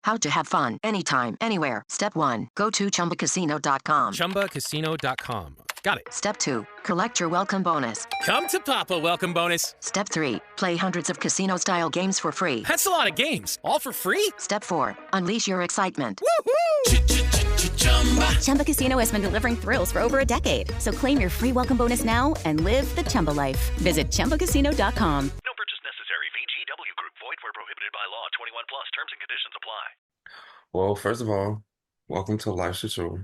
How to have fun anytime, anywhere. Step 1. Go to ChumbaCasino.com. ChumbaCasino.com. Got it. Step 2. Collect your welcome bonus. Come to Papa welcome bonus. Step 3. Play hundreds of casino-style games for free. That's a lot of games. All for free? Step 4. Unleash your excitement. Woohoo! Chumba Casino has been delivering thrills for over a decade. So claim your free welcome bonus now and live the Chumba life. Visit ChumbaCasino.com. No purchase necessary. VGW Group. Void where prohibited by law. 21 plus. Terms and conditions apply. Well, first of all, welcome to Life Tutorial.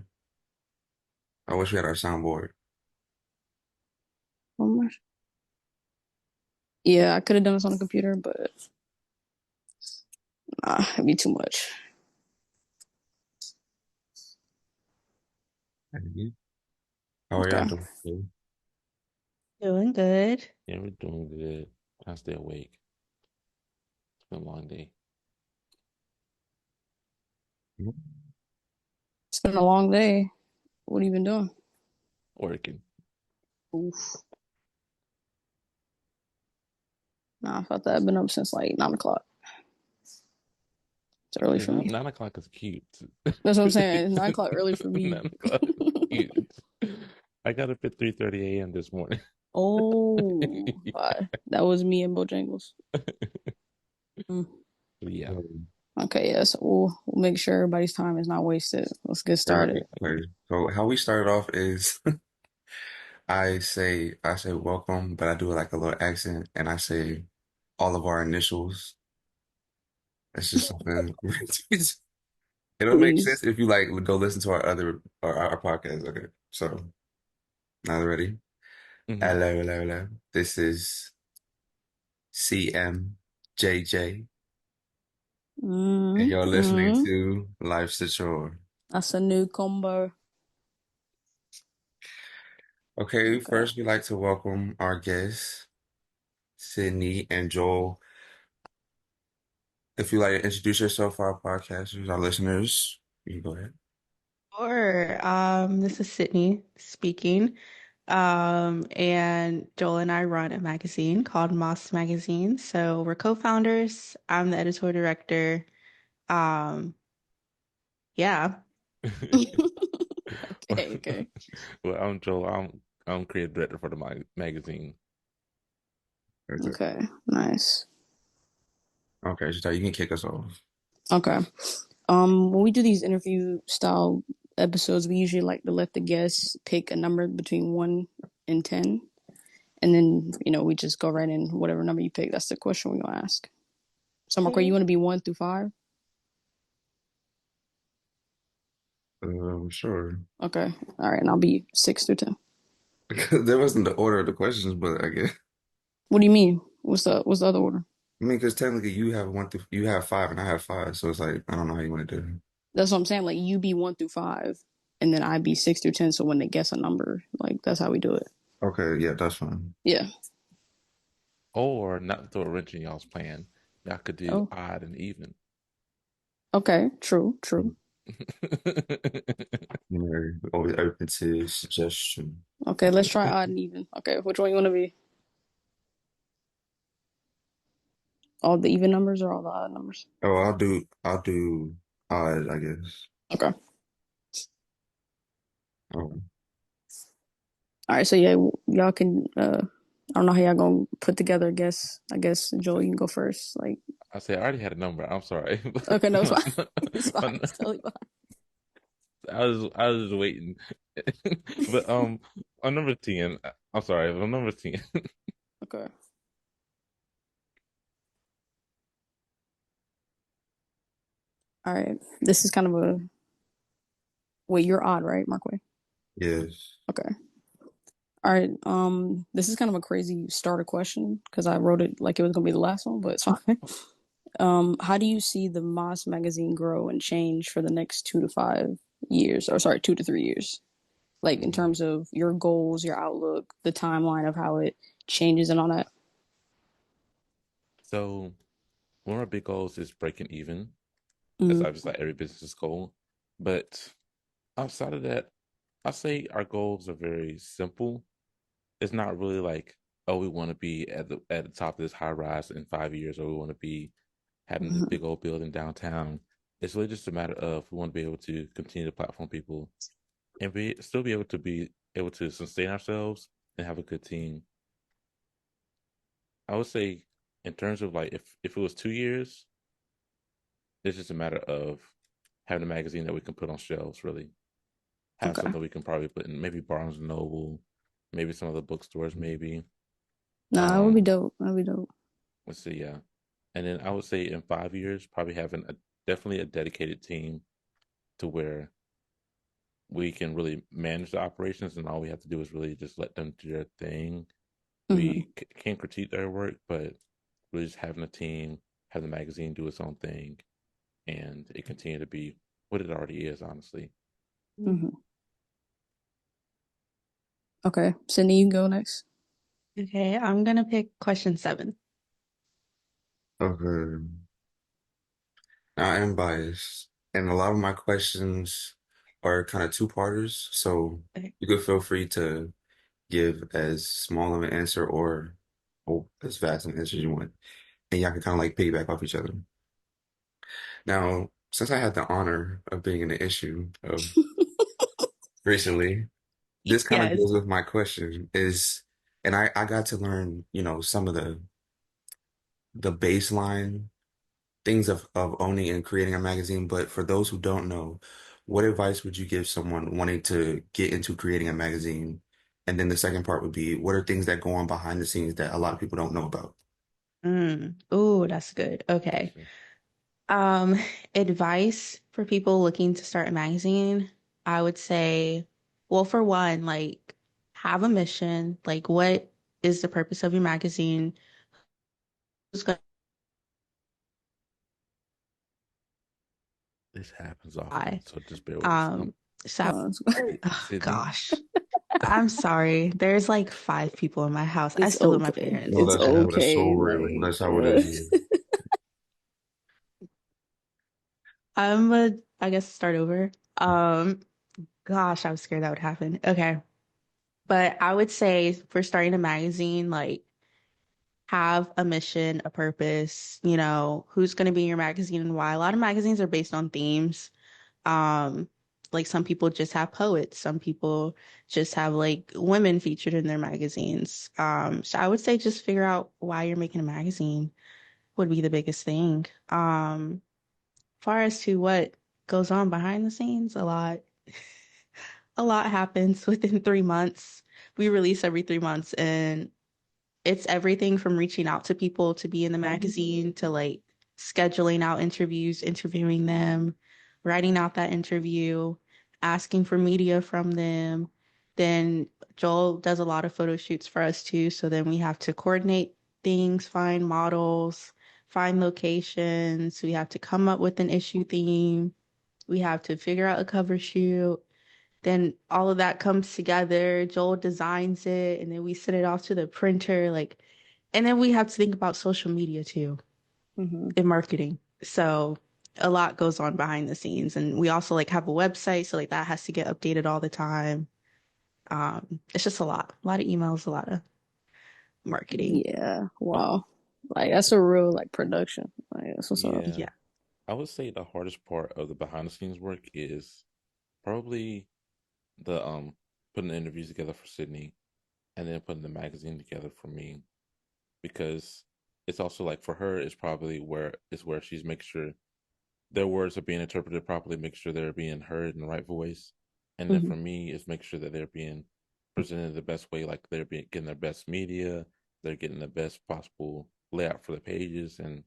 I wish we had our soundboard. One more. Yeah, I could have done this on a computer, but it'd be too much. How are y'all Okay. doing? Doing good. Yeah, we're doing good. I stay awake. It's been a long day. It's been a long day. What have you been doing? Working. Oof. Nah, I thought that I'd been up since like 9 o'clock. It's early for me. 9 o'clock is cute. That's what I'm saying. 9 o'clock early for me. 9 o'clock is cute. I got up at 3:30 a.m. this morning. Oh, that was me and Bojangles. Yeah. Okay, yeah. So we'll make sure everybody's time is not wasted. Let's get started. Okay. So how we started off is I say welcome, but I do like a little accent, and I say all of our initials. It's just something. It'll make sense if you like go listen to our podcast. Okay, so now they're ready. Hello. This is CMJJ, and you're listening to Life's a Chore. That's a new combo. Okay, first we'd like to welcome our guests, Sydney and Joel. If you'd like to introduce yourself for our podcasters, our listeners, you can go ahead. Sure. This is Sydney speaking. And Joel and I run a magazine called Moss Magazine. So we're co-founders. I'm the editorial director. Yeah. Okay. Well, I'm Joel. I'm creative director for the magazine. Okay, nice. Okay, Chityah, you can kick us off. Okay. When we do these interview style episodes, we usually like to let the guests pick a number between 1 and 10. And then, we just go right in whatever number you pick. That's the question we're going to ask. So, Mar'quae, you want to be 1 through 5? Sure. Okay. All right. And I'll be 6 through 10. Because there wasn't the order of the questions, but I guess. What do you mean? What's the other order? I mean, because technically you have 5 and I have 5, so it's like I don't know how you want to do it. That's what I'm saying. Like you be 1 through 5, and then I be 6 through 10. So when they guess a number, like that's how we do it. Okay, yeah, that's fine. Yeah. Or not to throw a wrench in y'all's plan, y'all could do odd and even. Okay. True. Always open to suggestion. Okay, let's try odd and even. Okay, which one you want to be? All the even numbers or all the odd numbers? Oh, I'll do odd, I guess. Okay. Oh. All right, so yeah, y'all can. I don't know how y'all gonna put together. I guess Joel, you can go first. Like I said, I already had a number. I'm sorry. Okay, no, it's fine. It's fine. It's totally fine. I was just waiting. But on number 10, I'm sorry, on number 10. Okay. All right. This is kind of a wait, you're odd, right, Mar'quae? Yes. Okay. All right. This is kind of a crazy starter question because I wrote it like it was gonna be the last one, but it's fine. How do you see the Moss magazine grow and change for the next 2 to 5 years, or sorry, 2 to 3 years? Like in terms of your goals, your outlook, the timeline of how it changes and all that. So one of our big goals is breaking even. That's obviously like every business's goal. But outside of that, I say our goals are very simple. It's not really like, oh, we want to be at the top of this high rise in 5 years, or we want to be having this big old building downtown it's really just a matter of we want to be able to continue to platform people and be able to sustain ourselves and have a good team. I would say in terms of like if it was 2 years, it's just a matter of having a magazine that we can put on shelves, really. Have Okay. something we can probably put in maybe Barnes and Noble, maybe some of the bookstores, maybe. Nah, that would be Um, dope. That'd be dope. let's see, yeah. And then I would say in 5 years, probably having a definitely a dedicated team to where we can really manage the operations, and all we have to do is really just let them do their thing. Hmm. We can critique their work, but really just having a team, have the magazine do its own thing, and it continue to be what it already is, honestly. Hmm. Okay, Sydney, you can go next. Okay, I'm gonna pick question 7. Okay. Now I am biased, and a lot of my questions are kind of two-parters, so Okay. you could feel free to give as small of an answer or as vast an answer as you want, and y'all can kind of like piggyback off each other. Now, since I had the honor of being in the issue of recently, this kind of Yes. goes with my question is, and I got to learn, some of the baseline things of owning and creating a magazine. But for those who don't know, what advice would you give someone wanting to get into creating a magazine? And then the second part would be, what are things that go on behind the scenes that a lot of people don't know about? Oh, that's good. Okay. Gotcha. Um, Advice for people looking to start a magazine, I would say, well, for one, like have a mission. Like, what is the purpose of your magazine? Who's going to This happens often, buy? so just bear with us. Um, so, Uh, oh Sydney, gosh, I'm sorry. There's like 5 people in my house. I it's still live with my okay. No, parents. It's that's so okay. real. Like, That's how it is. I guess start over. Gosh, I was scared that would happen. Okay. But I would say for starting a magazine, like have a mission, a purpose, who's going to be in your magazine and why. A lot of magazines are based on themes. Um, like some people just have poets, some people just have like women featured in their magazines. So I would say just figure out why you're making a magazine would be the biggest thing. Far as to what goes on behind the scenes, a lot. A lot happens within 3 months. We release every 3 months, and it's everything from reaching out to people to be in the magazine to like scheduling out interviews, interviewing them, writing out that interview, asking for media from them. Then Joel does a lot of photo shoots for us too. So then we have to coordinate things, find models, find locations. We have to come up with an issue theme. We have to figure out a cover shoot. Then all of that comes together. Joel designs it, and then we send it off to the printer. And then we have to think about social media too hmm and marketing. So a lot goes on behind the scenes, and we also like have a website, so like that has to get updated all the time. It's just a lot of emails, a lot of marketing. Yeah. oh, Wow. Like that's a real like production. Like that's what's up. yeah, Yeah. I would say the hardest part of the behind the scenes work is probably the putting the interviews together for Sydney and then putting the magazine together for me because it's also like for her it's probably where she's making sure their words are being interpreted properly, make sure they're being heard in the right voice. And then Hmm. for me, it's make sure that they're being presented the best way, like they're being getting their best media, they're getting the best possible layout for the pages, and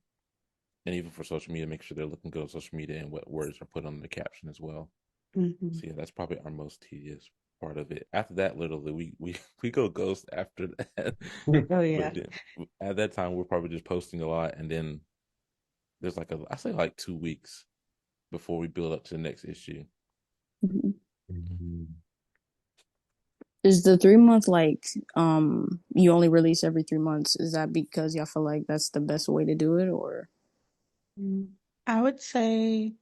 even for social media, make sure they're looking good on social media and what words are put on the caption as well. Hmm. So yeah, that's probably our most tedious part of it. After that, literally, we go ghost after that. Oh But yeah. then, at that time, we're probably just posting a lot, and then there's like I say like 2 weeks before we build up to the next issue. Hmm. Mhm. Is the 3 month like you only release every 3 months? Is that because y'all feel like that's the best way to do it, or? I would say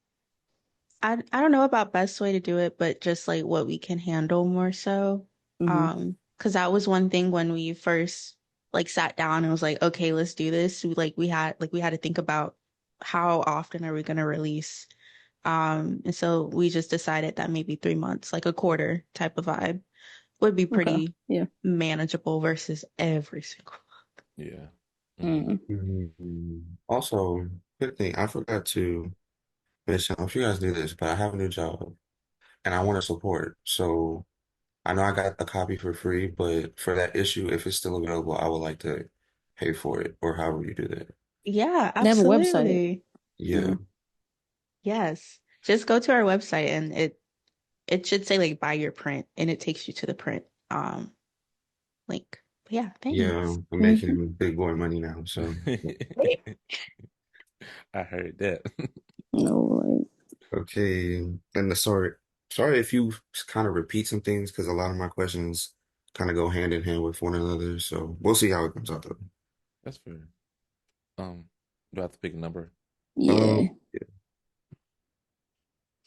I don't know about best way to do it, but just like what we can handle more so. Hmm. Because that was one thing when we first like sat down and was like, okay, let's do this. We had to think about how often are we gonna release. And so we just decided that maybe 3 months, like a quarter type of vibe, would be Okay. pretty Yeah. manageable versus every single. Yeah. Hmm. Mm. Also, quick thing, I forgot to mention, I'm sure you guys do this, but I have a new job and I want to support. So I know I got a copy for free, but for that issue, if it's still available, I would like to pay for it or however you do that. Yeah, They have a website. absolutely. Yeah. Mm. Yes. Just go to our website and it should say like buy your print and it takes you to the print link. But yeah, Yeah. thanks. I'm Hmm. making big boy money now. So, I heard that. No, like, okay. And sorry if you kind of repeat some things because a lot of my questions kind of go hand in hand with one another. So we'll see how it comes out though. That's fair. Um, do I have to pick a number? yeah. Yeah.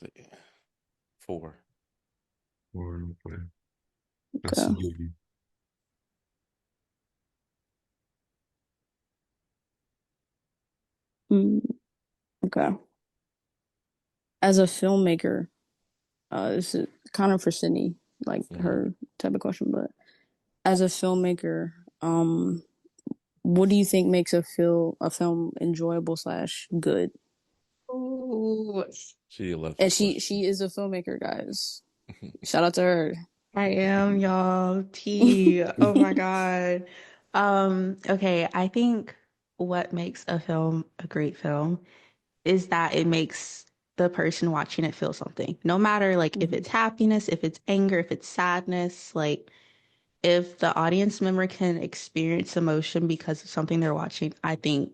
Say 4. Okay. Let's Okay. see. Mm. Okay. As a filmmaker, this is kind of for Sydney, like Hmm. her type of question, but as a filmmaker, what do you think makes a film enjoyable slash good? Ooh, She loves And this she question. is a filmmaker, guys. Shout out to her. I am y'all tea. Oh my God. Okay, I think what makes a film a great film is that it makes the person watching it feel something. No matter like if Hmm. it's happiness, if it's anger, if it's sadness, like if the audience member can experience emotion because of something they're watching, I think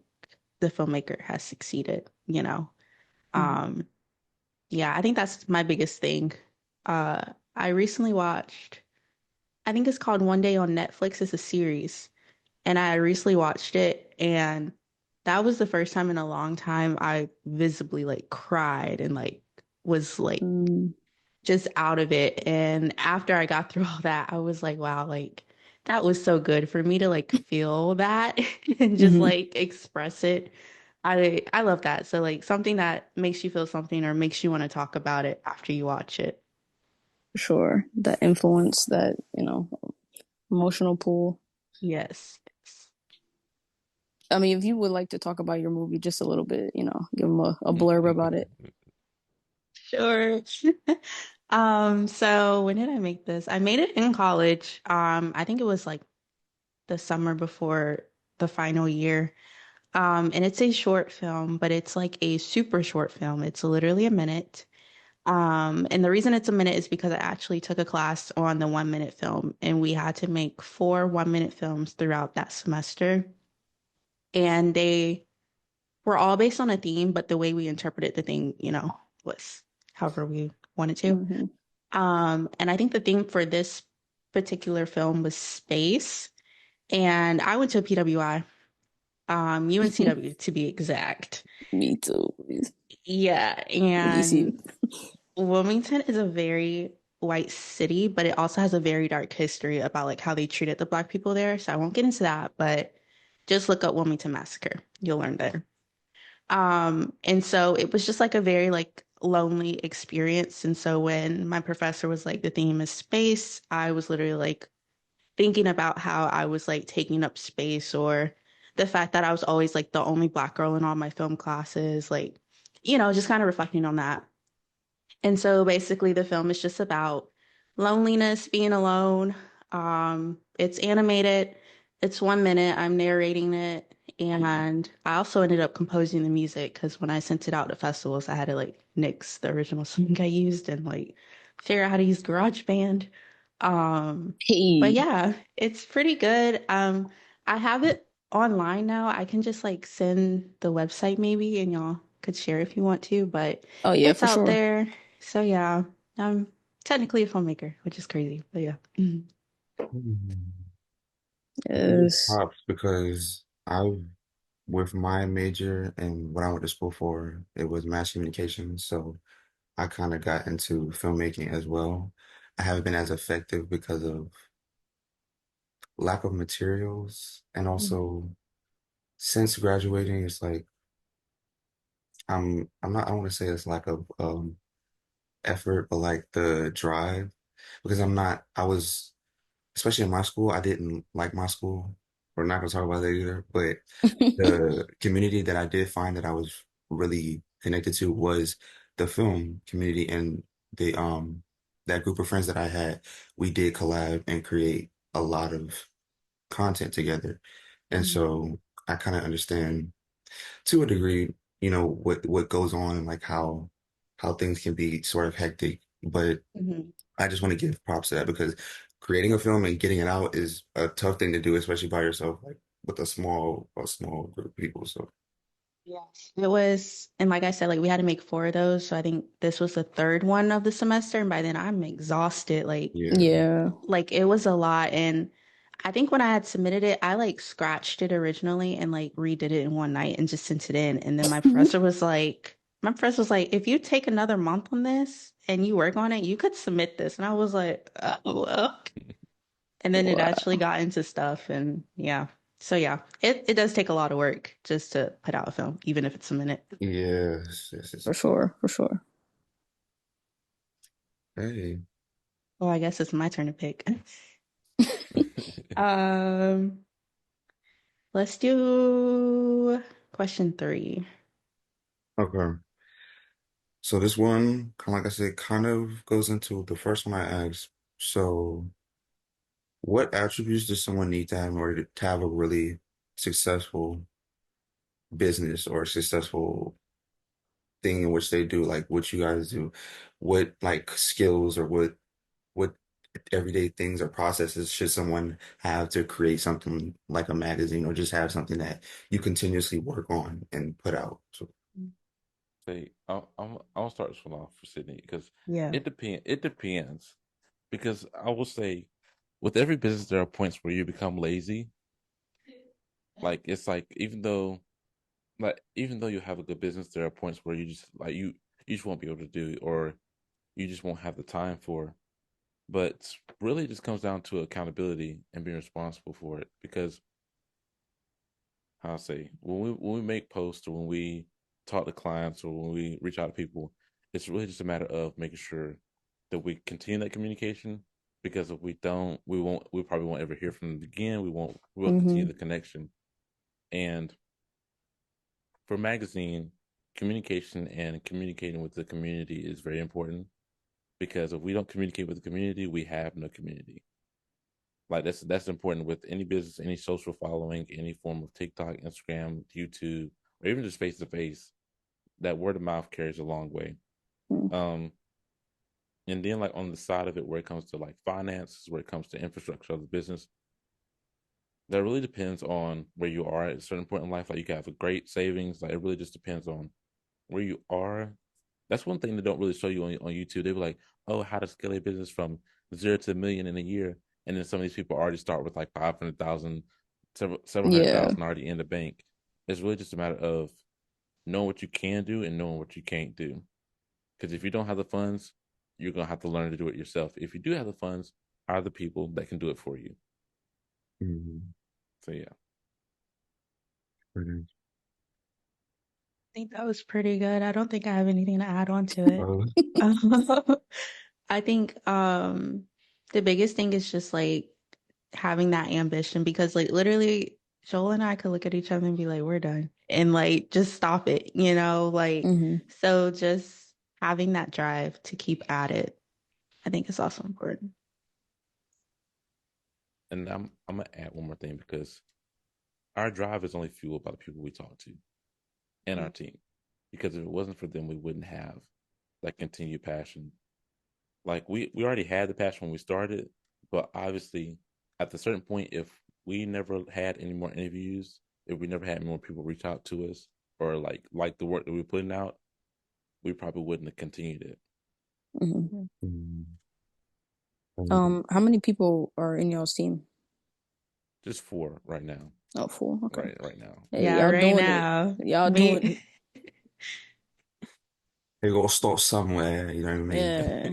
the filmmaker has succeeded, you know. Hmm. Um, yeah, I think that's my biggest thing. Uh, I recently watched, I think it's called One Day on Netflix. It's a series, and I recently watched it, and that was the first time in a long time I visibly like cried and like was like Mm. just out of it. And after I got through all that, I was like, wow, like that was so good for me to like feel that and just Hmm. like express it. I love that. So like something that makes you feel something or makes you want to talk about it after you watch it. Sure. That influence, that, emotional pull. Yes. I mean, if you would like to talk about your movie just a little bit, give them a blurb about it. Sure. So when did I make this? I made it in college. I think it was like the summer before the final year. And it's a short film, but it's like a super short film. It's literally a minute. And the reason it's a minute is because I actually took a class on the 1 minute film, and we had to make 4 1 minute films throughout that semester. And they were all based on a theme, but the way we interpreted the thing, was however we wanted to. Hmm. And I think the theme for this particular film was space. And I went to PWI, UNCW to be exact. Me too. Yeah, DC. and Wilmington is a very white city, but it also has a very dark history about like how they treated the black people there. So I won't get into that, but just look up Wilmington Massacre. You'll learn there. And so it was just like a very like lonely experience. And so when my professor was like, the theme is space, I was literally like thinking about how I was like taking up space, or the fact that I was always like the only black girl in all my film classes, like, just kind of reflecting on that. And so basically the film is just about loneliness, being alone. It's animated. It's 1 minute. I'm narrating it. And I also ended up composing the music because when I sent it out to festivals, I had to like nix the original song I used and like figure out how to use GarageBand. Um, but Hey. yeah, it's pretty good. I have it online now. I can just like send the website maybe and y'all could share if you want to, but Oh yeah, it's for out sure. there. So yeah, I'm technically a filmmaker, which is crazy, but yeah. Mhm. Yes. Props because with my major and what I went to school for, it was mass communication. So I kind of got into filmmaking as well. I haven't been as effective because of lack of materials. And Mhm. also, since graduating, it's like I'm not, I want to say it's lack of effort, but like the drive, because I was, especially in my school, I didn't like my school. We're not gonna talk about that either, but the community that I did find that I was really connected to was the film community, and the that group of friends that I had, we did collab and create a lot of content together. And Mhm. so I kind of understand to a degree, what goes on and like how things can be sort of hectic. But Mhm. I just want to give props to that because creating a film and getting it out is a tough thing to do, especially by yourself, like with a small group of people. So Yes. It was, and like I said, like we had to make four of those. So I think this was the third one of the semester, and by then I'm exhausted. yeah. Yeah. Like it was a lot. And I think when I had submitted it, I like scratched it originally and like redid it in one night and just sent it in. And then my professor was like, if you take another month on this and you work on it, you could submit this. And I was like, oh, well. And then it actually Wow. got into stuff, and yeah. So yeah, it does take a lot of work just to put out a film, even if it's a minute. Yes, yes, yes. For sure. For sure. Hey, Well, I guess it's my turn to pick. Um, let's do question three. okay. So this one, kind of like I said, kind of goes into the first one I asked. So, what attributes does someone need to have in order to have a really successful business or successful thing in which they do, like what you guys do? What like skills or what everyday things or processes should someone have to create something like a magazine or just have something that you continuously work on and put out? So, Say, I'll start this one off for Sydney because Yeah. it depends because I will say with every business there are points where you become lazy. Like it's like even though you have a good business, there are points where you just like you just won't be able to do it or you just won't have the time for. But really, it just comes down to accountability and being responsible for it. Because how I say when we make posts or when we talk to clients or when we reach out to people, it's really just a matter of making sure that we continue that communication. Because if we don't, we probably won't ever hear from them again. We'll continue Mm-hmm. the connection. And for magazine, communication and communicating with the community is very important because if we don't communicate with the community, we have no community. Like that's important with any business, any social following, any form of TikTok, Instagram, YouTube, or even just face to face. That word of mouth carries a long way. Um, and then like on the side of it, where it comes to like finances, where it comes to infrastructure of the business, that really depends on where you are at a certain point in life. Like you can have a great savings. Like it really just depends on where you are. That's one thing they don't really show you on YouTube. They be like, "Oh, how to scale a business from 0 to 1 million in a year," and then some of these people already start with like 500,000, several hundred Yeah. thousand already in the bank. It's really just a matter of knowing what you can do and knowing what you can't do. Because if you don't have the funds, you're gonna have to learn to do it yourself. If you do have the funds, hire the people that can do it for you. mhm. So yeah. Brilliant. I think that was pretty good. I don't think I have anything to add on to it. Uh, I think the biggest thing is just like having that ambition because like literally Joel and I could look at each other and be like, we're done. And like just stop it, like Mm-hmm. so just having that drive to keep at it, I think is also important. And I'm gonna add one more thing because our drive is only fueled by the people we talk to and our team. Because if it wasn't for them, we wouldn't have that continued passion. Like we already had the passion when we started, but obviously at a certain point, if we never had any more interviews, if we never had more people reach out to us or like the work that we were putting out, we probably wouldn't have continued it. Mm-hmm. mm, How many people are in y'all's team? Just four right now. Oh, four. Okay. Right now. Hey, Yeah, y'all right doing it. now. Y'all doing Me it. they gotta start somewhere, you know what I mean? Yeah.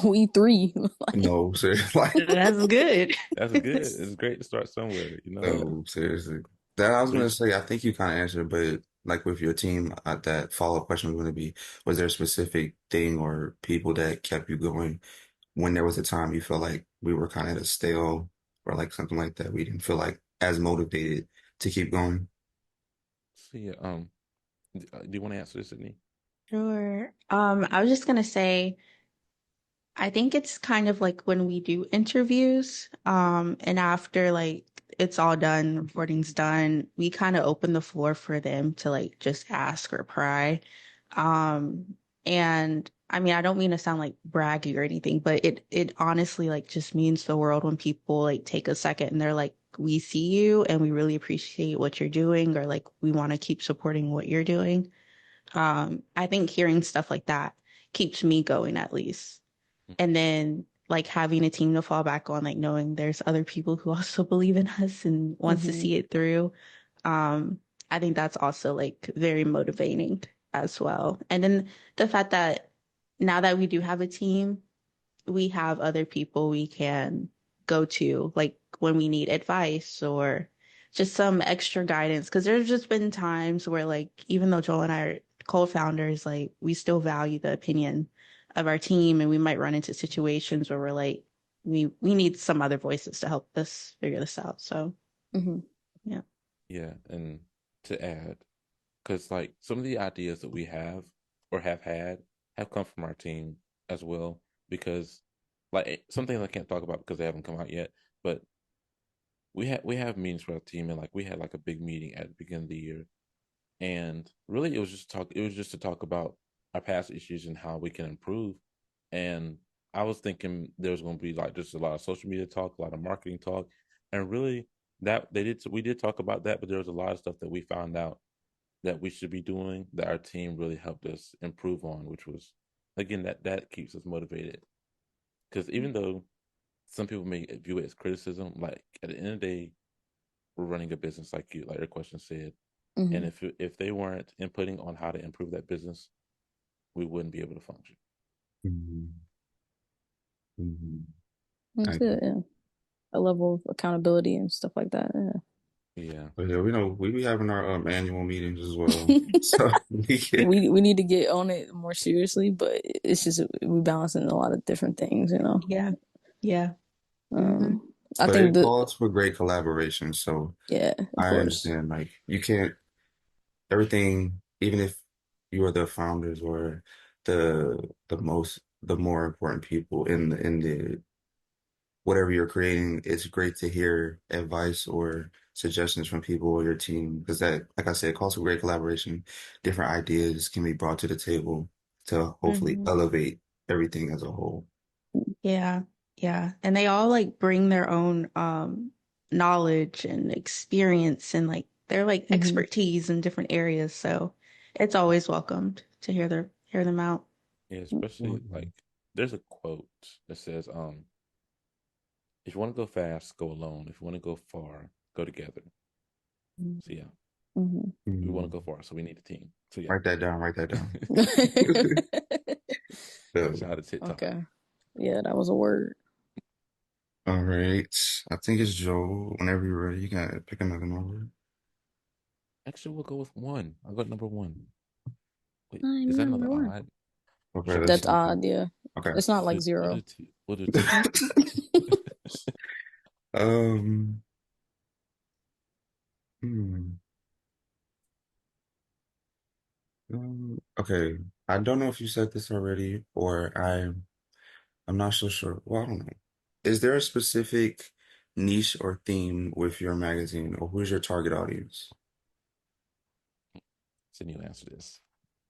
We three. Like, No, seriously, like, that's good. That's good. It's great to start somewhere, you know. no, seriously. That I was But gonna it's say, I think you kind of answered, but like with your team, that follow-up question was going to be, was there a specific thing or people that kept you going when there was a time you felt like we were kind of at a stale or like something like that? We didn't feel like as motivated to keep going. So yeah, do you want to answer this, Sydney? Sure. I was just gonna say, I think it's kind of like when we do interviews, and after like it's all done, reporting's done, we kind of open the floor for them to like just ask or pry. And I mean, I don't mean to sound like braggy or anything, but it honestly like just means the world when people like take a second and they're like, we see you and we really appreciate what you're doing, or like we want to keep supporting what you're doing. I think hearing stuff like that keeps me going at least. And then like having a team to fall back on, like knowing there's other people who also believe in us and wants to see it through. Um, I think that's also like very motivating as well. And then the fact that now that we do have a team, we have other people we can go to, like when we need advice or just some extra guidance. Because there's just been times where, like, even though Joel and I are co-founders, like, we still value the opinion of our team, and we might run into situations where we're like, we need some other voices to help us figure this out. So, yeah. Yeah, and to add, because like some of the ideas that we have or have had have come from our team as well. Because like some things I can't talk about because they haven't come out yet, but we have meetings for our team, and like we had like a big meeting at the beginning of the year, and really it was just to talk about our past issues and how we can improve. And I was thinking there was going to be like just a lot of social media talk, a lot of marketing talk, and really that we did talk about that, but there was a lot of stuff that we found out that we should be doing that our team really helped us improve on, which was again that keeps us motivated. Because even though some people may view it as criticism, like at the end of the day, we're running a business like your question said, and if they weren't inputting on how to improve that business, we wouldn't be able to function. Mhm. Mhm. That's I, good. Yeah. A level of accountability and stuff like that. Yeah. Yeah, but yeah, we know we be having our annual meetings as well, so we get. We need to get on it more seriously, but it's just we balancing a lot of different things, you know. Yeah. Yeah. Um, I But think it the calls for great collaboration, so yeah, of I course. understand. Like you can't everything, even if you are the founders or the more important people in the whatever you're creating, it's great to hear advice or suggestions from people or your team because that, like I said, calls for great collaboration. Different ideas can be brought to the table to hopefully Mhm. elevate everything as a whole. Yeah, yeah. And they all like bring their own knowledge and experience and like they're like expertise in different areas. So it's always welcomed to hear them out. yeah. Especially like there's a quote that says, if you want to go fast, go alone. If you want to go far, go together. So yeah, we want to Mhm. go far, so we need a team. So yeah. Write that down. Write that down. So, Shout out to TikTok. Okay. Yeah, that was a word. all right. I think it's Joe. Whenever you're ready, you gotta pick another number. Actually, we'll go with one. I'll go number one. Wait, I'm is that another number one. odd? Okay, Should I let's do That's see. odd, yeah. Okay. It's not like we'll do zero. two? We'll do two. Um, hmm. Okay. I don't know if you said this already, or I'm not so sure. Well, I don't know. Is there a specific niche or theme with your magazine, or who's your target audience? So you answer this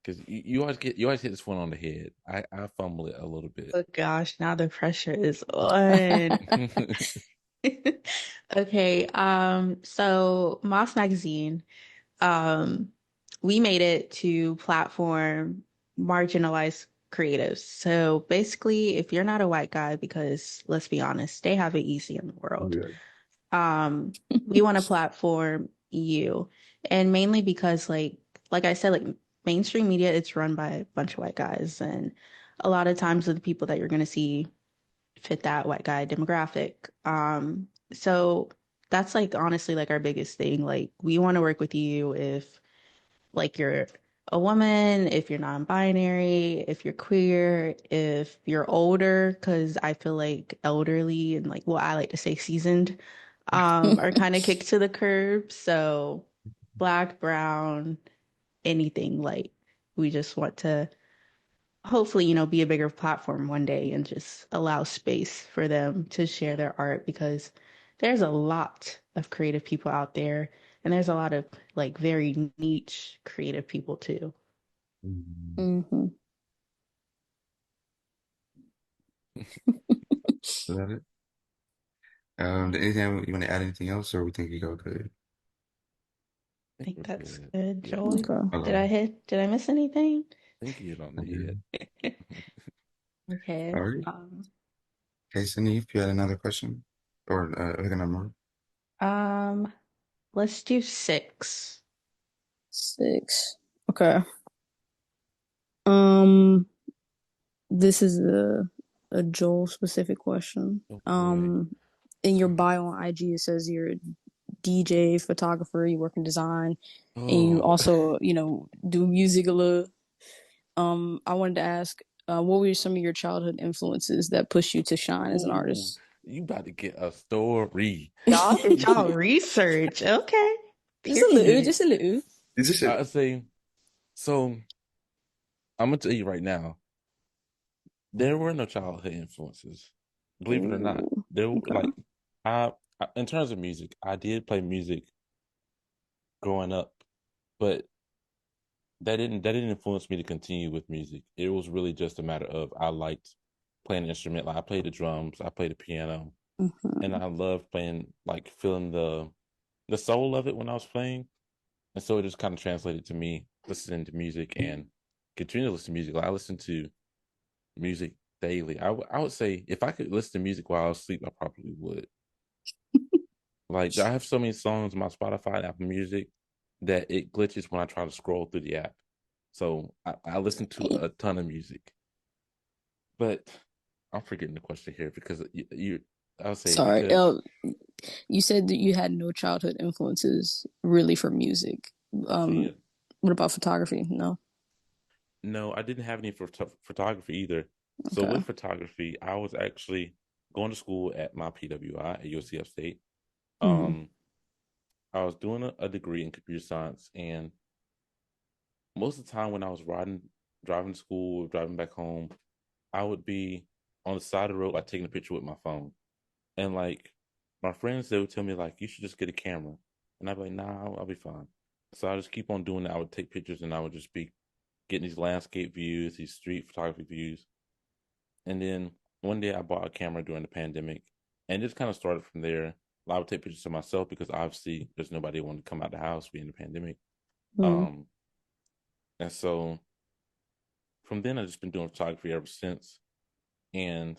because you always hit this one on the head. I fumble it a little bit. Oh gosh, now the pressure is on. Okay, so Moss Magazine, um, we made it to platform marginalized creatives. So basically, if you're not a white guy, because let's be honest, they have it easy in the world. Yeah. We want to platform you, and mainly because like I said, like mainstream media, it's run by a bunch of white guys, and a lot of times the people that you're going to see fit that white guy demographic. So that's like honestly like our biggest thing. Like we want to work with you if like you're a woman, if you're non-binary, if you're queer, if you're older, because I feel like elderly and like what I like to say seasoned, are kind of kicked to the curb. So black, brown, anything like we just want to hopefully, be a bigger platform one day and just allow space for them to share their art because there's a lot of creative people out there and there's a lot of like very niche creative people too. Mm-hmm. Is that it? Anything you want to add? Anything else, or we think you go good? I think We're that's good. good, Yeah, Joel. Okay. Did I miss anything? I think you hit on the Okay. head. Okay. All right. Okay, Cindy, if you had another question or like a number. Um, let's do 6. 6. Okay. Um, this is a Joel specific question. Oh boy. In your bio on IG, it says you're a DJ, photographer, you work in design, and you Oh, also, do music a little. I wanted to ask, what were some of your childhood influences that pushed you to shine as an ooh, artist? you about to get a story. Y'all did y'all research. Okay. Just a little, Period. just a little. Is this it? I say so. I'm gonna tell you right now. There were no childhood influences. Believe it or not, Ooh, there okay. like in terms of music, I did play music growing up, but that didn't influence me to continue with music. It was really just a matter of I liked playing an instrument. Like I played the drums, I played the piano, and Mm-hmm. I loved playing, like feeling the soul of it when I was playing. And so it just kind of translated to me listening to music and continue to listen to music. Like I listen to music daily. I would say if I could listen to music while I was asleep, I probably would. Like I have so many songs on my Spotify and Apple Music that it glitches when I try to scroll through the app. So I listen to a ton of music. But I'm forgetting the question here because I would say Sorry. because You said that you had no childhood influences really for music. Um, yeah, what about photography? No. no, I didn't have any for photography either. So Okay. with photography, I was actually going to school at my PWI at UCF State. Mm-hmm. Um, I was doing a degree in computer science, and most of the time when I was driving to school, driving back home, I would be on the side of the road, like taking a picture with my phone. And like my friends, they would tell me like, you should just get a camera, and I'd be like, nah, I'll be fine. So I just keep on doing that. I would take pictures, and I would just be getting these landscape views, these street photography views. And then one day I bought a camera during the pandemic, and it just kind of started from there. I would take pictures of myself because obviously there's nobody who wanted to come out of the house being the pandemic. Mm-hmm. Um, and so from then I've just been doing photography ever since. And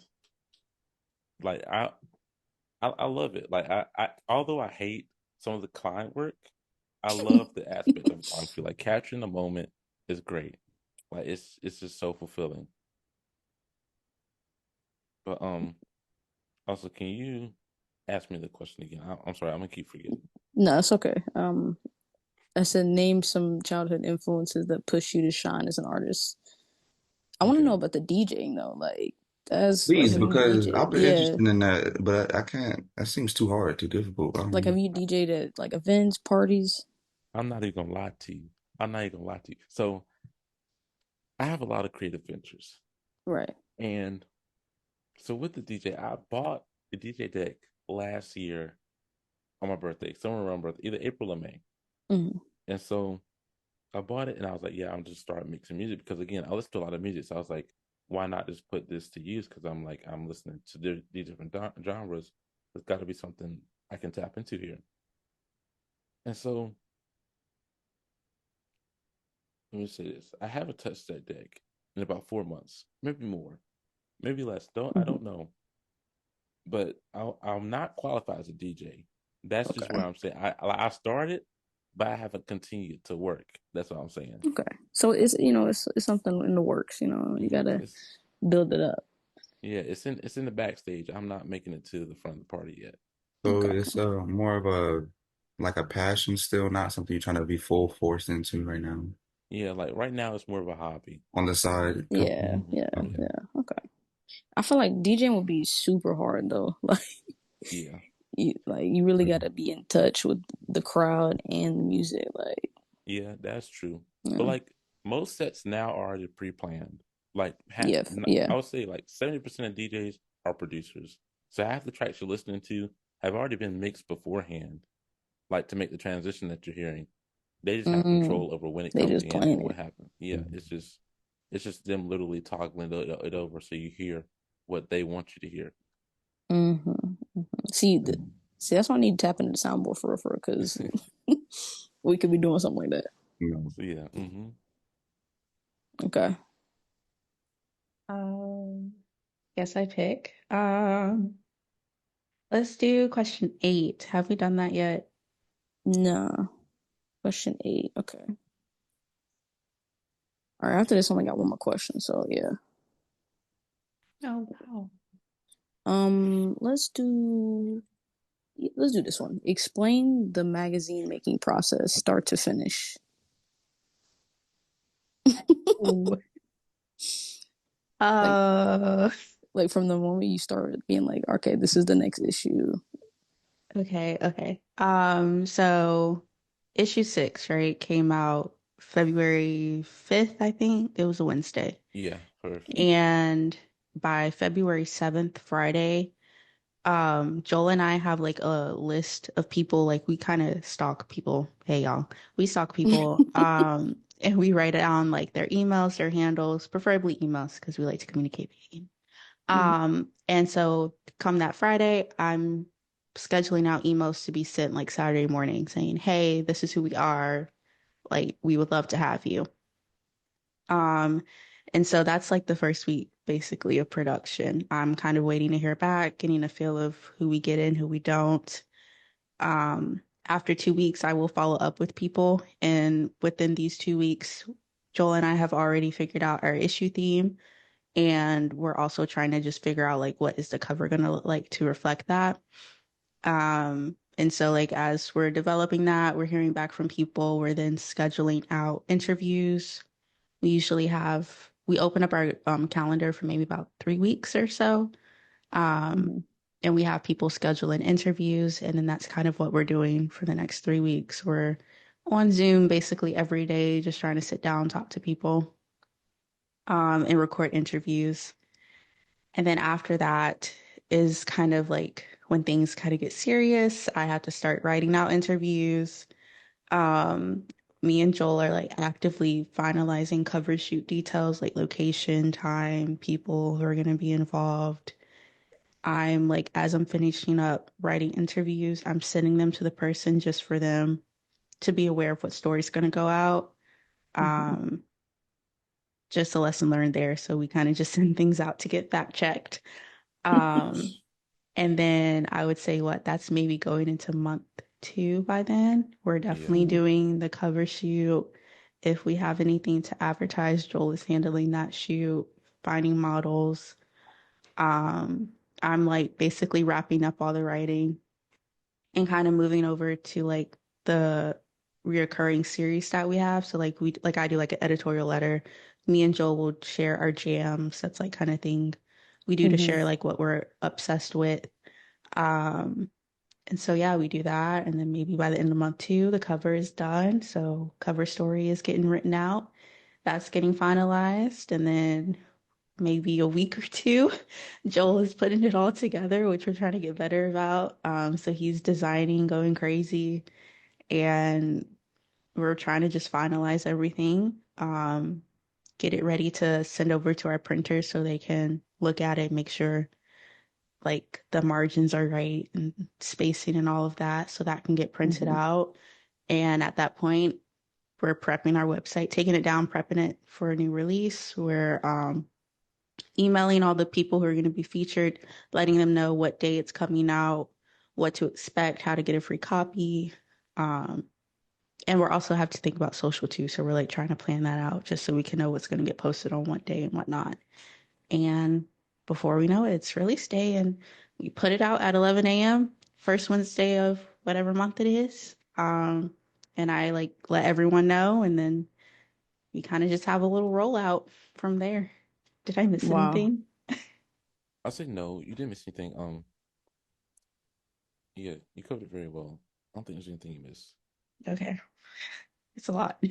like I love it. Like I although I hate some of the client work, I love the aspect of photography. Like capturing the moment is great. Like it's just so fulfilling. But also can you ask me the question again? I'm sorry, I'm gonna keep forgetting. No, it's okay. I said name some childhood influences that push you to shine as an artist. I want to know Okay. about the DJing though. Like, that's like, Please, have you because DJ? I've been Yeah, interested in that, but I can't. That seems too hard, too difficult. I don't like have know. you DJed at like events, parties? I'm not even gonna lie to you. I'm not even gonna lie to you. So I have a lot of creative ventures. Right. And so with the DJ, I bought the DJ deck last year on my birthday, somewhere around birthday, either April or May. Mm-hmm. And so I bought it and I was like, yeah, I'm just start mixing music because again, I listen to a lot of music. So I was like, why not just put this to use? Because I'm like, I'm listening to these different genres. There's got to be something I can tap into here. And so let me say this: I haven't touched that deck in about 4 months, maybe more, maybe less. I Mm-hmm. don't know, but I'm not qualified as a DJ. That's just where Okay. I'm saying I started, but I haven't continued to work. That's what I'm saying. Okay. So it's something in the works. You Yeah, gotta build it up. it's in the backstage. I'm not making it to the front of the party yet. So Okay. it's more of a like a passion still, not something you're trying to be full force into right now. Yeah, like right now it's more of a hobby. On the side. Yeah, Hmm. yeah, Yeah, yeah. Okay. I feel like DJing would be super hard though. yeah, Like you really got to be in touch with the crowd and the music. Like, yeah, that's true. But yeah, like most sets now are already pre-planned. Like yeah, yeah. I would say like 70% of DJs are producers. So half the tracks you're listening to have already been mixed beforehand, like to make the transition that you're hearing. They just have Hmm. control over when it They comes just in and playing what it. happens. Yeah, it's just them literally toggling it over so you hear what they want you to hear. Hmm. See, see, that's why I need to tap into the soundboard for real, because we could be doing something like that. Mm. So yeah, hmm. Okay. Um, guess I pick. Let's do question 8. Have we done that yet? No. Question 8. Okay. All right. After this, I only got one more question. So yeah. Oh, wow. Let's do this one. Explain the magazine making process, start to finish. Ooh. Like, Uh, from the moment you start being like, okay, this is the next issue. okay, okay. So issue 6, right, came out February 5th, I think. It was a Wednesday. Yeah, perfect. And by February 7th, Friday, Joel and I have like a list of people, like we kind of stalk people. Hey y'all, we stalk people. And we write down like their emails, their handles, preferably emails because we like to communicate. And so come that Friday, I'm scheduling out emails to be sent like Saturday morning saying, hey, this is who we are. Like, we would love to have you. Um, and so that's like the first week basically of production. I'm kind of waiting to hear back, getting a feel of who we get in, who we don't. After 2 weeks, I will follow up with people. And within these 2 weeks, Joel and I have already figured out our issue theme. And we're also trying to just figure out like what is the cover gonna look like to reflect that. And so like as we're developing that, we're hearing back from people, we're then scheduling out interviews. We open up our calendar for maybe about 3 weeks or so. Um, Mm-hmm. and we have people scheduling interviews, and then that's kind of what we're doing for the next 3 weeks. We're on Zoom basically every day, just trying to sit down, talk to people, and record interviews. And then after that is kind of like when things kind of get serious. I have to start writing out interviews. Um, Me and Joel are like actively finalizing cover shoot details, like location, time, people who are going to be involved. I'm like, as I'm finishing up writing interviews, I'm sending them to the person just for them to be aware of what story's going to go out. Mm-hmm. Um, just a lesson learned there. So we kind of just send things out to get fact checked. Um, And then I would say that's maybe going into month 2 by then. We're Yeah. definitely doing the cover shoot. If we have anything to advertise, Joel is handling that shoot, finding models. Um, I'm like basically wrapping up all the writing and kind of moving over to like the reoccurring series that we have. So like I do like an editorial letter. Me and Joel will share our jams. That's like kind of thing we do to Mm-hmm. share like what we're obsessed with. Um, and so yeah, we do that. And then maybe by the end of month 2, the cover is done. So cover story is getting written out. That's getting finalized. And then maybe a week or two, Joel is putting it all together, which we're trying to get better about. So he's designing, going crazy, and we're trying to just finalize everything. Get it ready to send over to our printers so they can look at it, make sure like the margins are right and spacing and all of that so that can get printed Mm-hmm. out. And at that point, we're prepping our website, taking it down, prepping it for a new release. We're emailing all the people who are going to be featured, letting them know what day it's coming out, what to expect, how to get a free copy. Um, and we're also have to think about social too. So we're like trying to plan that out just so we can know what's going to get posted on what day and whatnot. And before we know it, it's release day, and we put it out at 11 a.m. first Wednesday of whatever month it is. And I like let everyone know, and then we kind of just have a little rollout from there. Did I miss Wow. anything? I say no, you didn't miss anything. Yeah, you covered it very well. I don't think there's anything you missed. Okay. It's a lot.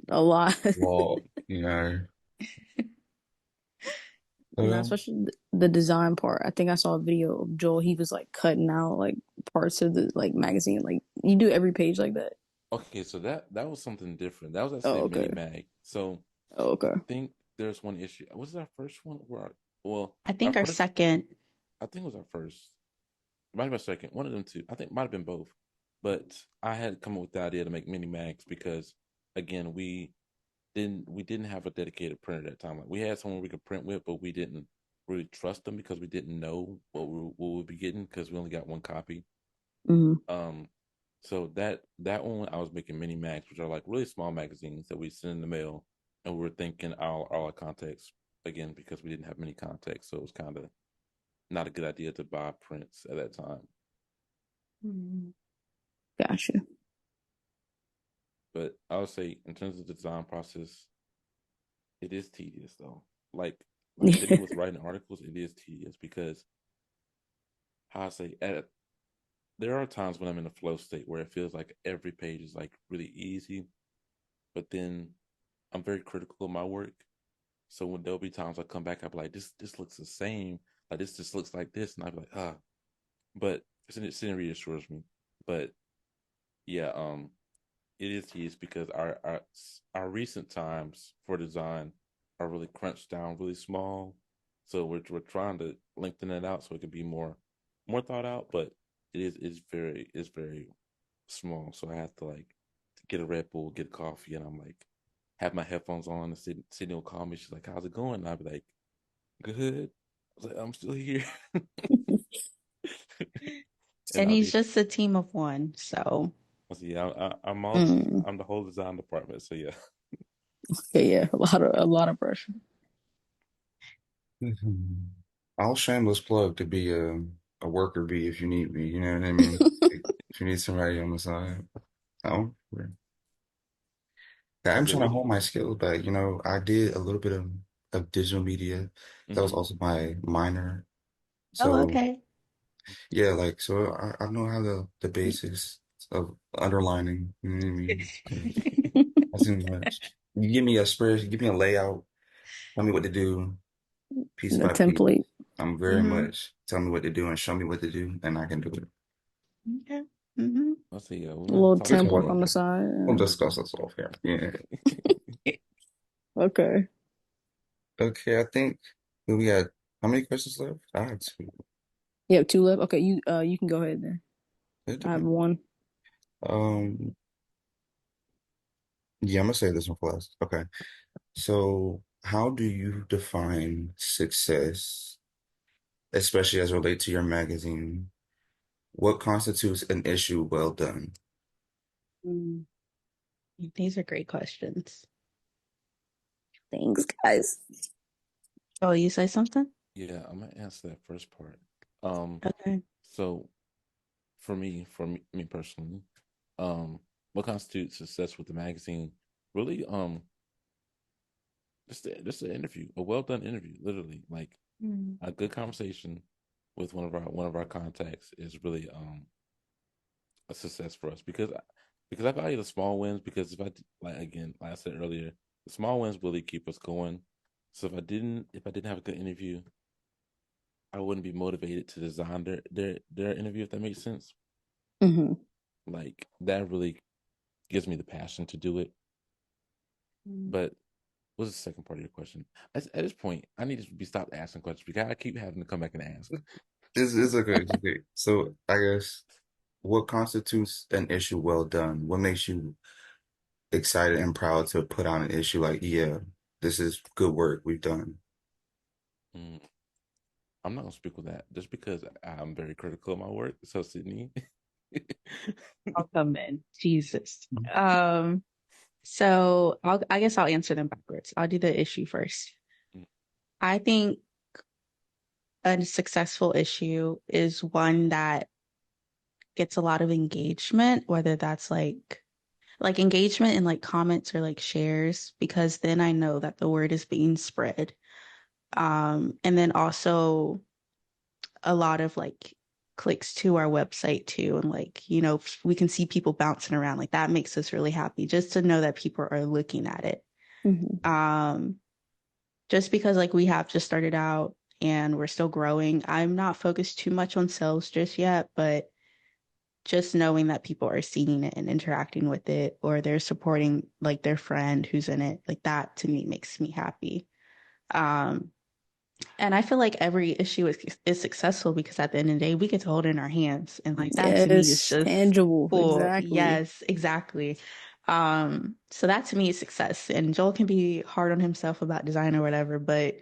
A lot. Well, you know, No, well, especially the design part. I think I saw a video of Joel. He was like cutting out like parts of the like magazine. Like you do every page like that. Okay, so that was something different. That was actually Oh, a okay. mini mag. So Oh, okay. I think there's one issue. Was it our first one? Well, I our think our first, second. I think it was our first. It might have been second. One of them two. I think it might have been both. But I had come up with the idea to make mini mags because again, we didn't have a dedicated printer at that time. Like we had someone we could print with, but we didn't really trust them because we didn't know what we'd be getting because we only got one copy. Hmm. So that one I was making mini mags, which are like really small magazines that we send in the mail, and we were thinking all our contacts again because we didn't have many contacts, so it was kind of not a good idea to buy prints at that time. Mm. Gotcha. But I would say in terms of the design process, it is tedious though. Like sitting with writing articles, it is tedious because how I say there are times when I'm in a flow state where it feels like every page is like really easy, but then I'm very critical of my work. So when there'll be times I come back, I'll be like, this looks the same. Like this just looks like this, and I'll be like, ah. But it reassures me. But yeah, it is tedious because our recent times for design are really crunched down, really small. So we're trying to lengthen it out so it can be more thought out. But it's very small. So I have to like get a Red Bull, get a coffee, and I'm like have my headphones on and Sydney will call me. She's like, how's it going? And I'll be like, good. I was like, I'm still here. And And I'll he's be, just a team of one, so I said, yeah, I'm all, Mm. I'm the whole design department. So yeah. Okay, yeah, a lot of pressure. I'll shameless plug to be a worker bee if you need me. You know what I mean? If you need somebody on the side. Oh, yeah. Yeah, I I'm said, trying to what? hone my skills back. You know, I did a little bit of digital media. That was Mm-hmm. also my minor. oh, So okay. yeah, like so I know how the basics of underlining. You know what I mean? That's too much. You give me a spread, you give me a layout, tell me what to do piece The by piece. template, I'm very Hmm. much tell me what to do and show me what to do, and I can do it. Okay. Hmm. I said, yeah, we're a gonna have to little talk We more can template work. about on the that. side. We'll Yeah. discuss this off here. Yeah. Okay. Okay, I think we got how many questions left? I had two. You have two left. Okay, you can go ahead then. It I have depends. one. Um, yeah, I'm gonna say this one for last. Okay. So, how do you define success, especially as it relates to your magazine? What constitutes an issue well done? Mm. These are great questions. Thanks, guys. Oh, you say something? Yeah, I'm gonna answer that first part. Um, Okay. so for me personally, um, what constitutes success with the magazine? Really, just an interview, a well done interview, literally, like Mm. a good conversation with one of our contacts is really a success for us because I value the small wins because if I like again, like I said earlier, the small wins really keep us going. So if I didn't have a good interview, I wouldn't be motivated to design their interview if that makes sense. Hmm. Like that really gives me the passion to do it. Mm. But what's the second part of your question? At this point, I need to be stopped asking questions because I keep having to come back and ask. It's okay. It's okay. So, I guess what constitutes an issue well done? What makes you excited and proud to put on an issue like, yeah, this is good work we've done? Mm, I'm not gonna speak with that just because I'm very critical of my work. So Sydney, I'll come in. Jesus. So I guess I'll answer them backwards. I'll do the issue first. Mm, I think a successful issue is one that gets a lot of engagement, whether that's like engagement in like comments or like shares, because then I know that the word is being spread. And then also a lot of like clicks to our website too. And like, we can see people bouncing around. Like that makes us really happy just to know that people are looking at it. Mm-hmm. Just because like we have just started out and we're still growing. I'm not focused too much on sales just yet, but just knowing that people are seeing it and interacting with it, or they're supporting like their friend who's in it, like that to me makes me happy. Um, and I feel like every issue is successful because at the end of the day, we get to hold it in our hands. And like that to me is Yes, just tangible. cool. Exactly. Yes, exactly. So that to me is success. And Joel can be hard on himself about design or whatever, but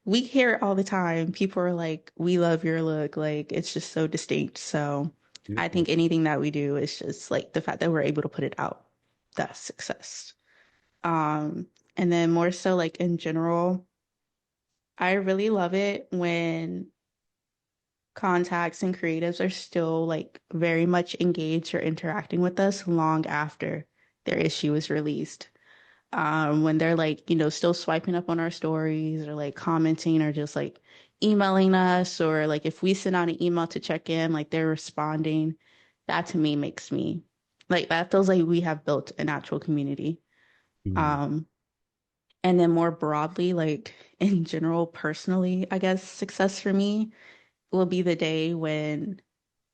we hear it all the time. People are like, we love your look. Like it's just so distinct. So I Yeah. think anything that we do is just like the fact that we're able to put it out. That's success. Um, and then more so like in general, I really love it when contacts and creatives are still like very much engaged or interacting with us long after their issue is released. When they're like, still swiping up on our stories or like commenting or just like emailing us, or like if we send out an email to check in, like they're responding. That to me makes me like that feels like we have built an actual community. Mhm. Um, and then more broadly, like in general, personally, I guess success for me will be the day when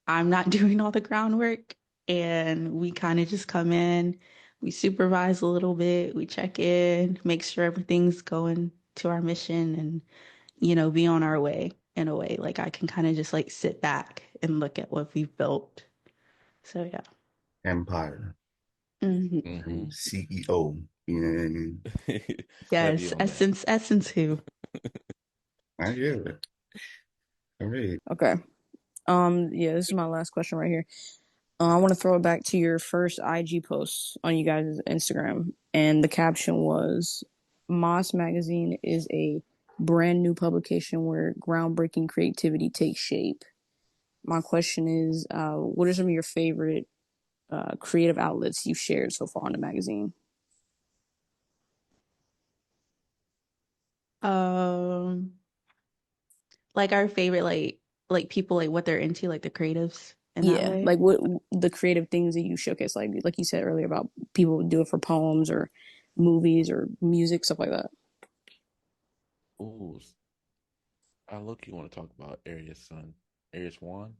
I'm not doing all the groundwork and we kind of just come in, we supervise a little bit, we check in, make sure everything's going to our mission and, be on our way in a way. Like I can kind of just like sit back and look at what we've built. So yeah. Empire. Hmm. Hmm. CEO. You know what I mean? Heavy Yes, on that. essence who. I get it. All right. Okay. Yeah, this is my last question right here. I want to throw it back to your first IG post on you guys' Instagram, and the caption was, "Moss Magazine is a brand new publication where groundbreaking creativity takes shape." My question is, what are some of your favorite creative outlets you've shared so far on the magazine? Um, like our favorite like people like what they're into, like the creatives in that Yeah, way. like what the creative things that you showcase, like you said earlier about people who do it for poems or movies or music, stuff like that. Ooh, I look. You want to talk about Aries Sun, Aries One?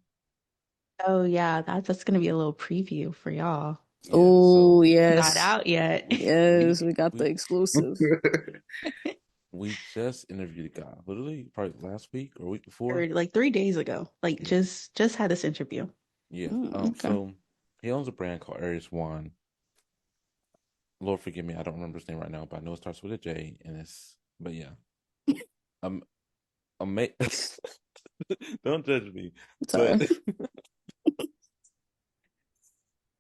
Oh yeah, that's gonna be a little preview for y'all. Yeah. Oh So It's not yes, out yet. yes, we got the we exclusive. we just interviewed a guy, literally probably last week or week before. Or like 3 days ago. Like Yeah, just had this interview. yeah. Okay, So he owns a brand called Aries One. Lord forgive me, I don't remember his name right now, but I know it starts with a J, and it's. But yeah, um, ama- Don't judge me, but sorry.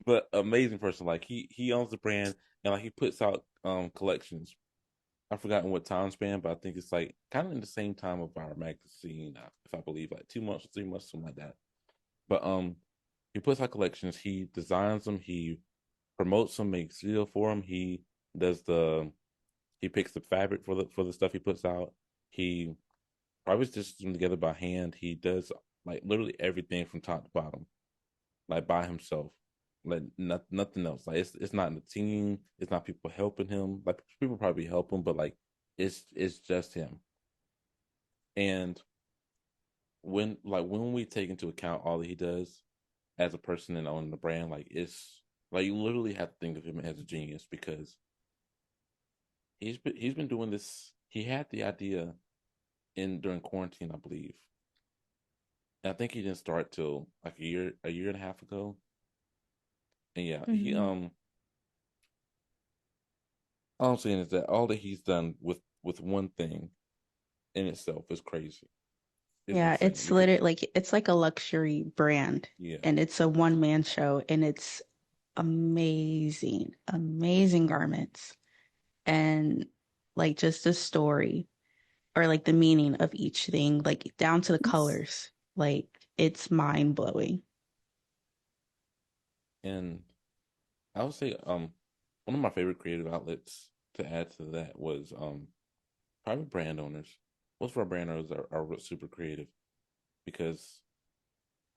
but amazing person. Like he owns the brand, and like he puts out collections. I've forgotten what time span, but I think it's like kind of in the same time of our magazine, if I believe, like 2 months, 3 months, something like that. But he puts out collections. He designs them. He promotes them. Makes video for them. Does the he picks the fabric for the stuff he puts out. He probably stitches them together by hand. He does like literally everything from top to bottom, like by himself. Like nothing else. Like it's not in the team. It's not people helping him. Like people probably help him, but like it's just him. And when we take into account all that he does as a person and owning the brand, like it's like you literally have to think of him as a genius because he's been doing this. He had the idea in during quarantine, I believe. And I think he didn't start till like a year and a half ago. And yeah, he Mhm. all I'm saying is that all that he's done with one thing in itself is crazy. It's Yeah, insane it's because literally like it's like a luxury brand yeah, and it's a one-man show and it's amazing, amazing garments and like just the story or like the meaning of each thing, like down to the colors. Like it's mind-blowing. And I would say one of my favorite creative outlets to add to that was private brand owners. Most of our brand owners are super creative because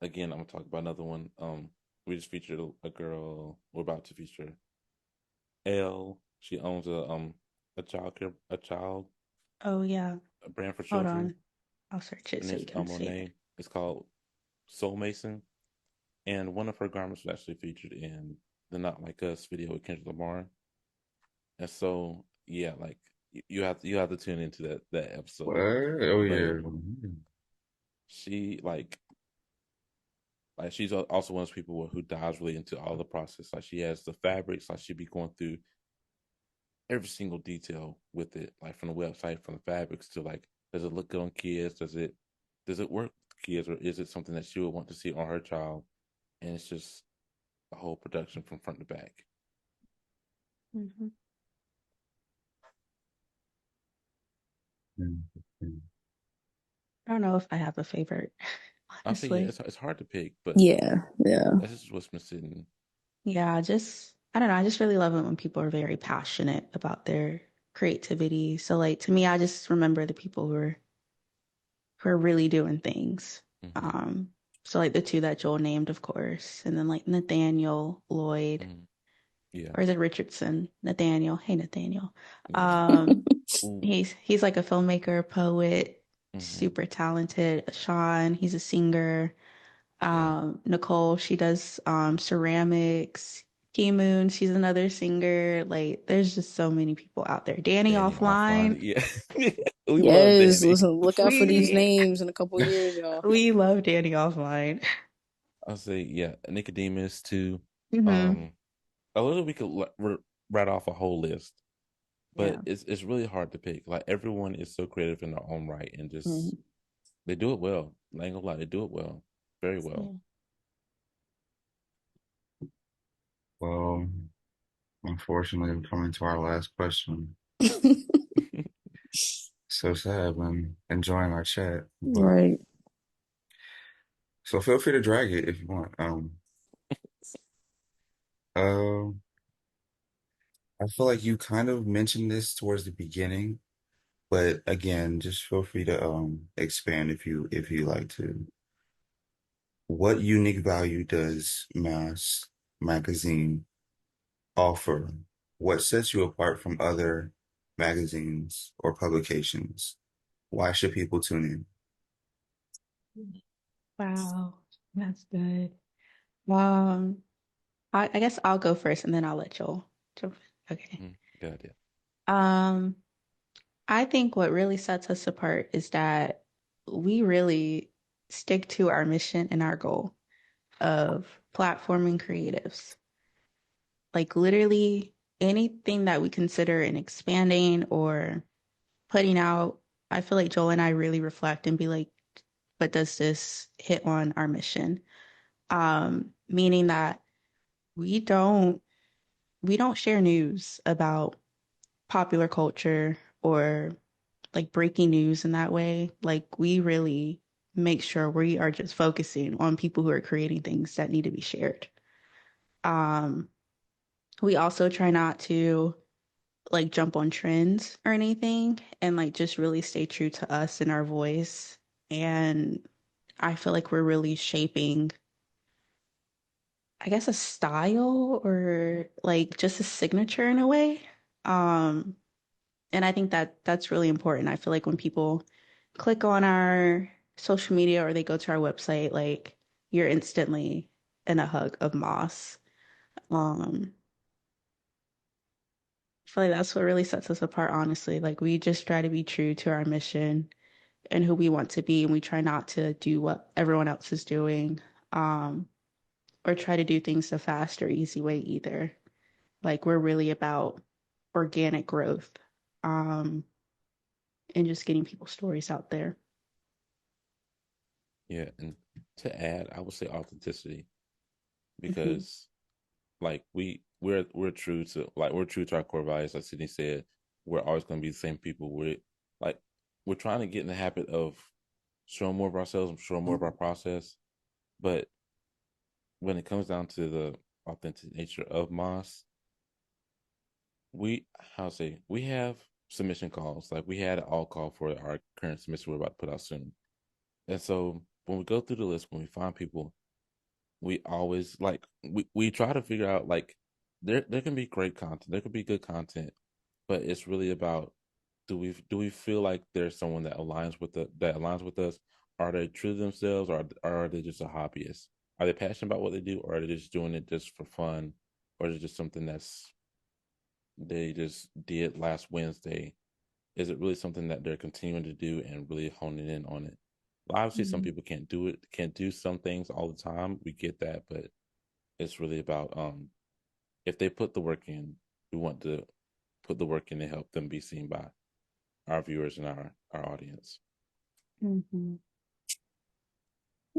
again, I'm gonna talk about another one. We just featured a girl. We're about to feature Elle. She owns a child Oh yeah. a brand for Hold children. on. I'll search it Her so name's you can Elle say it. Monet. It's called Soul Mason, and one of her garments was actually featured in the Not Like Us video with Kendrick Lamar. And so, yeah, like you have to tune into that What? episode. Oh But yeah. she she's also one of those people who dives really into all the process. Like she has the fabrics, like she'd be going through every single detail with it, like from the website, from the fabrics to like, does it look good on kids? Does it work with kids, or is it something that she would want to see on her child? And it's just a whole production from front to back. Hmm. Mhm. I don't know if I have a favorite, I think yeah, honestly. it's hard to pick, but Yeah, yeah. that's just what's been sitting. Yeah, just I don't know. I just really love it when people are very passionate about their creativity. So like to me, I just remember the people who are really doing things. Hmm. Um, so like the two that Joel named, of course, and then like Nathaniel Lloyd, Hmm. Yeah, or is it Richardson? Nathaniel. Hey Nathaniel. yeah. Um, Ooh. he's like a filmmaker, poet, Hmm. super talented. Sean, he's a singer. Yeah. Nicole, she does ceramics. Key Moon, she's another singer. Like, there's just so many people out there. Danny Danny offline. Offline. Yeah. We love Yes, Danny. listen, look out for these We names in a couple years, y'all. we love Danny Offline. I'll say, yeah, Nicodemus too. Hmm. Um, a little we could write off a whole list, but Yeah. it's really hard to pick. Like everyone is so creative in their own right, and just Mhm. they do it well. I ain't gonna lie, they do it well, very well. Yeah. Well, unfortunately, we're coming to our last question. So sad. I'm enjoying our chat, but Right. so feel free to drag it if you want. Uh, I feel like you kind of mentioned this towards the beginning, but again, just feel free to expand if you like to. What unique value does Mass Magazine offer? What sets you apart from other magazines or publications? Why should people tune Wow, that's good. Um, I guess I'll go first and then I'll let Joel jump in. Okay. Good idea. Um, I think what really sets us apart is that we really stick to our mission and our goal of platforming creatives. Like literally anything that we consider in expanding or putting out, I feel like Joel and I really reflect and be like, but does this hit on our mission? Meaning that we don't we don't share news about popular culture or like breaking news in that way. Like we really make sure we are just focusing on people who are creating things that need to be shared. Um, we also try not to like jump on trends or anything and like just really stay true to us and our voice. And I feel like we're really shaping, I guess, a style or like just a signature in a way. Um, And I think that that's really important. I feel like when people click on our social media or they go to our website, like you're instantly in a hug of moss. I feel like that's what really sets us apart, honestly. Like we just try to be true to our mission and who we want to be, and we try not to do what everyone else is doing, um, or try to do things the fast or easy way either. Like we're really about organic growth, um, and just getting people's stories out there. Yeah, and to add, I would say authenticity Hmm. because like we're true to our core values. Like Sydney said, we're always going to be the same people. Like we're trying to get in the habit of showing more of ourselves, showing more of our process. But when it comes down to authentic nature of Moss, we we have submission calls. Like we had an all call for our current submission we're about to put out soon. And so when we go through the list, when we find people, we always we try to figure out like there can be great content, there can be good content, but it's really about do we feel like there's someone that aligns with us? Are they true to themselves, or are they just a hobbyist? Are they passionate about what they do, or are they just doing it just for fun, or is it just something they just did last Wednesday? Is it really something that they're continuing to do and really honing in on it? Obviously, some people can't do some things all the time. We get that, but it's really about if they put the work in, we want to put the work in to help them be seen by our viewers and our audience. Mm-hmm.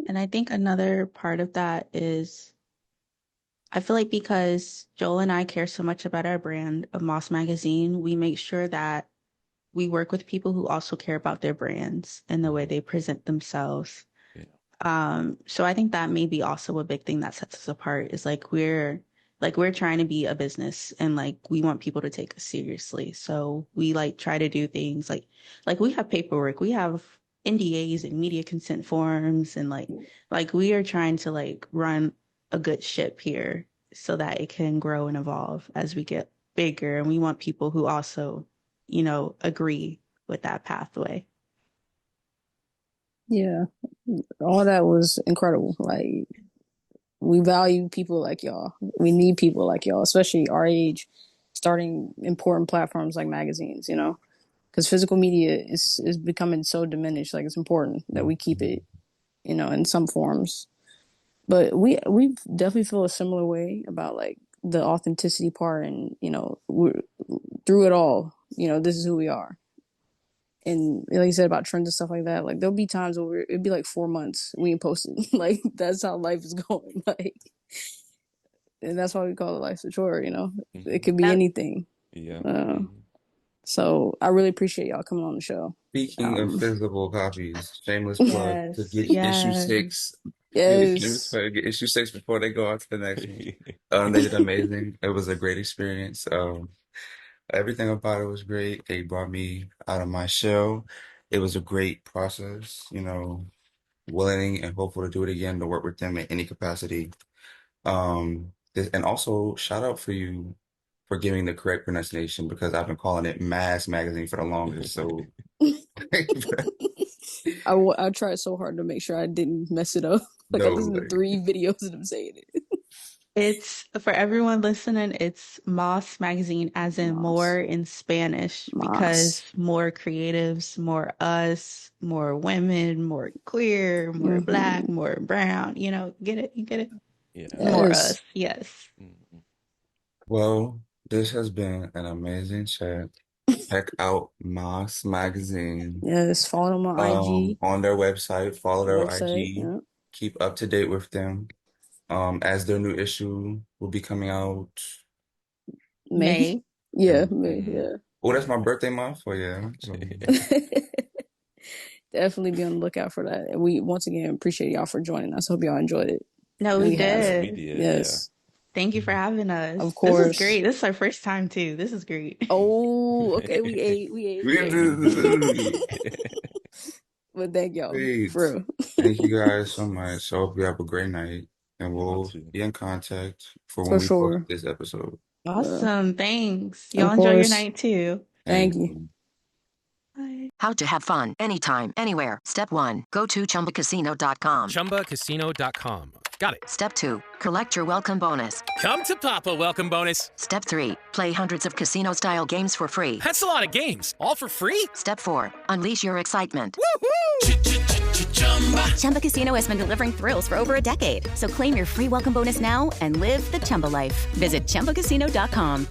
And I think another part of that is I feel like because Joel and I care so much about our brand of Moss Magazine, we make sure that we work with people who also care about their brands and the way they present themselves. So I think that may be also a big thing that sets us apart is we're trying to be a business and we want people to take us seriously. So we try to do things like we have paperwork, we have NDAs and media consent forms, and we are trying to run a good ship here so that it can grow and evolve as we get bigger. And we want people who also, agree with that pathway. Yeah, all that was incredible. We value people like y'all. We need people like y'all, especially our age, starting important platforms like magazines, because physical media is becoming so diminished. It's important that we keep it, in some forms. But we definitely feel a similar way about the authenticity part, and we're, through it all, this is who we are. And like you said about trends and stuff like that, there'll be times where it'd be 4 months we ain't posted. That's how life is going. And that's why we call it Life's a Chore. It could be anything. Yeah. So I really appreciate y'all coming on the show. Speaking of physical copies, shameless plug to get issue 6. Yes. Get issue 6 before they go out to the next one. They did amazing. It was a great experience. Everything about it was great. They brought me out of my shell. It was a great process, willing and hopeful to do it again, to work with them in any capacity. And also shout out for you for giving the correct pronunciation, because I've been calling it Mass Magazine for the longest. So I tried so hard to make sure I didn't mess it up. I listened to 3 videos of them saying it. It's for everyone listening, it's Moss Magazine, as in more in Spanish, because more creatives, more us, more women, more queer, more black, more brown. Get it? You get it? Yeah. More us. Yes. Well, this has been an amazing chat. Check out Moss Magazine. Yes, follow them on IG. On their website, follow their IG. Yeah. Keep up to date with them. As their new issue will be coming out May. Yeah, May. Yeah. Oh, that's my birthday month. Oh yeah. Definitely be on the lookout for that. And we once again appreciate y'all for joining us. Hope y'all enjoyed it. No, we did. We did. Yes. Thank you for having us. Of course. This is great. This is our first time too. This is great. Oh, okay. We ate. But thank y'all. For real. Thank you guys so much. I hope you have a great night. And we'll be in contact for when we post this episode. Awesome. Thanks. Y'all enjoy your night too. Thank you. Bye. How to have fun anytime, anywhere. Step 1. Go to ChumbaCasino.com. ChumbaCasino.com. Got it. Step 2. Collect your welcome bonus. Come to Papa Welcome Bonus. Step 3. Play hundreds of casino-style games for free. That's a lot of games. All for free? Step 4. Unleash your excitement. Woohoo! Chumba Casino has been delivering thrills for over a decade. So claim your free welcome bonus now and live the Chumba life. Visit ChumbaCasino.com.